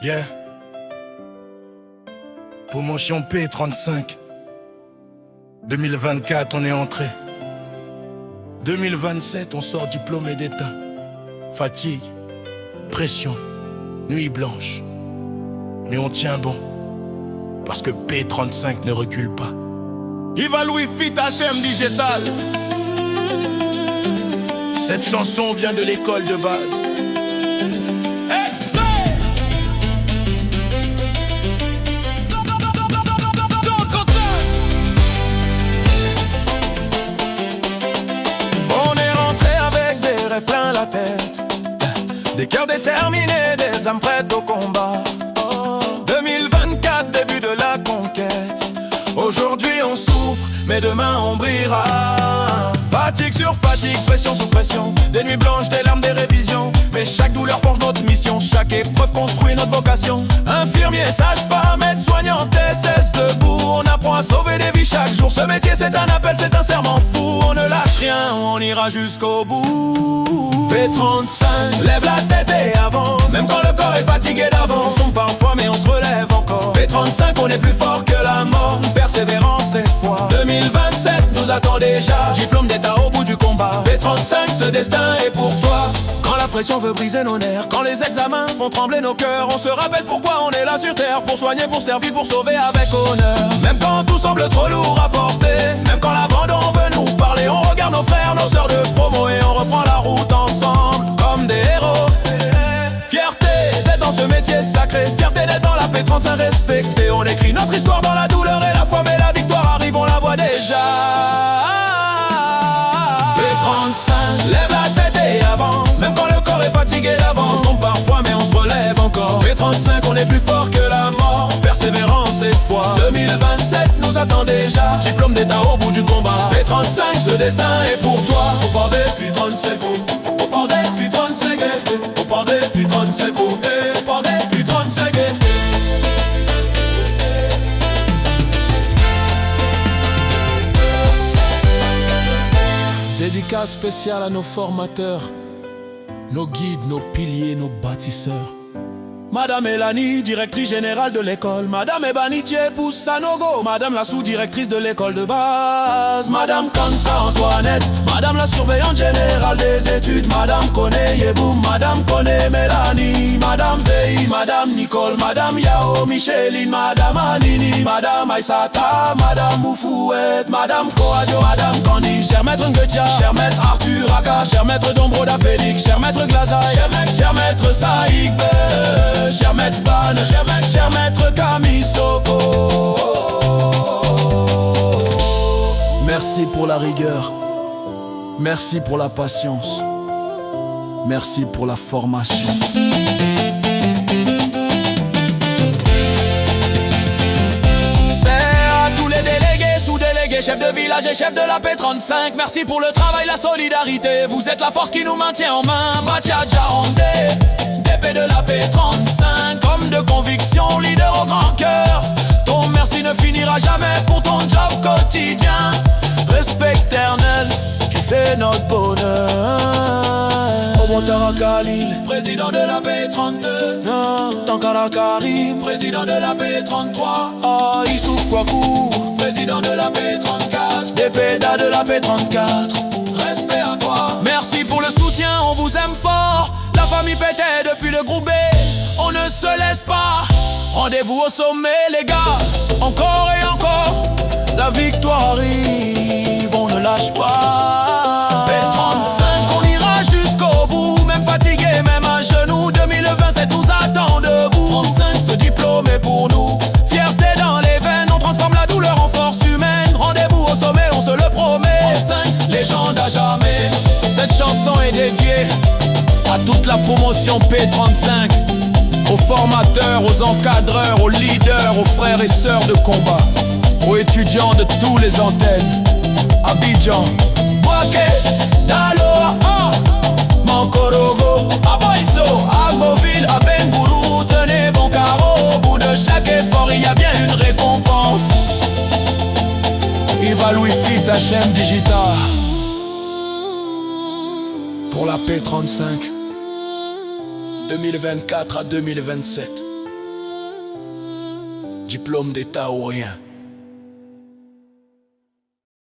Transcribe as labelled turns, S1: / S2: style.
S1: Yeah. Promotion P35. 2024, on est entré. 2027, on sort diplômé d'état. Fatigue, pression, nuit blanche. Mais on tient bon, parce que P35 ne recule pas. Yves Louis Fit HM Digital. Cette chanson vient de l'école de base. On est rentré avec des rêves plein la tête, des cœurs déterminés, des âmes prêtes au combat. 2024, début de la conquête. Aujourd'hui on souffre, mais demain on brillera. Fatigue sur fatigue, pression sous pression, des nuits blanches, des larmes, des révisions. Mais chaque douleur forge notre mission, chaque épreuve construit notre vocation. Infirmier, sage-femme, aide-soignant, SS debout. On apprend à sauver des vies chaque jour. Ce métier c'est un appel, c'est un serment fou. On ne lâche rien, on ira jusqu'au bout. P35, lève la tête et avance. Même quand le corps est fatigué d'avance, on tombe parfois mais on se relève encore. P35, on est plus fort que la mort. Persévérance et foi. 2027 nous attend déjà. Diplôme d'état au bout du combat. P35, ce destin est pour toi. Quand la pression veut briser nos nerfs, quand les examens font trembler nos cœurs, on se rappelle pourquoi on est là sur terre. Pour soigner, pour servir, pour sauver avec honneur. Même quand tout semble trop lourd à porter, même quand l'abandon veut nous parler, on regarde nos frères, nos sœurs de promo et on reprend la route ensemble comme des héros. Fierté d'être dans ce métier sacré, fierté d'être dans la P35 respectée. On écrit notre histoire dans la douleur et la foi, mais la victoire arrive, on la voit déjà. P35, lève la tête et avance. Même quand le corps est fatigué d'avance, on tombe parfois mais on se relève encore. P35, on est plus fort que la mort. Persévérance et foi. 2027 nous attend déjà. Diplôme d'état au bout du combat. P35, ce destin est pour toi. Au port des P35, au port des P35, au port des P35, au port des P35. Dédicace spéciale à nos formateurs, nos guides, nos piliers, nos bâtisseurs. Madame Elani, directrice générale de l'école. Madame Ebanitié Poussanogo, Madame la sous-directrice de l'école de base. Madame Kansa Antoinette, Madame la surveillante générale des études. Madame Kone Yeboum, Madame Kone Mélanie. Madame Vei, Madame Nicole, Madame Yao Micheline, Madame Anini, Madame Aïsata, Madame Moufouette, Madame Koadio, Madame Candy. Cher maître Nguetia, cher maître Arthur Aka, cher maître Dombroda Félix, cher maître Glazaï, cher maître Saïk, cher maître Ban, cher maître Camille Soko. Merci pour la rigueur, merci pour la patience, merci pour la formation. Chef de village et chef de la P35, merci pour le travail, la solidarité. Vous êtes la force qui nous maintient en main. Matia Jarondé, DP de la P35, homme de conviction, leader au grand cœur. Ton merci ne finira jamais pour ton job quotidien. Respect éternel, tu fais notre bonheur. Omotara Khalil, président de la P32. Tankara Karim, président de la P33. Ah, Issouf Kwaku, président de la P34. DPDA de la P34. Respect à toi. Merci pour le soutien, on vous aime fort. La famille PT depuis le groupe B, on ne se laisse pas. Rendez-vous au sommet les gars, encore et encore. La victoire arrive, on ne lâche pas. P35, on ira jusqu'au bout. Même fatigué, même à genoux. 2027 nous attend debout. 35, ce diplôme est pour nous. Fierté dans les veines, on transforme la douleur en force humaine. Rendez-vous au sommet, on se le promet. 35, légende à jamais. Cette chanson est dédiée à toute la promotion P35, aux formateurs, aux encadreurs, aux leaders, aux frères et sœurs de combat, aux étudiants de tous les antennes. Abidjan, Boaké, Daloa, Mankorogo, Aboisso, Agboville, Abengourou. Tenez bon carreau, au bout de chaque effort il y a bien une récompense. Yves Louis Fit HM Digital pour la P35 2024 à 2027. diplôme d'état ou rien.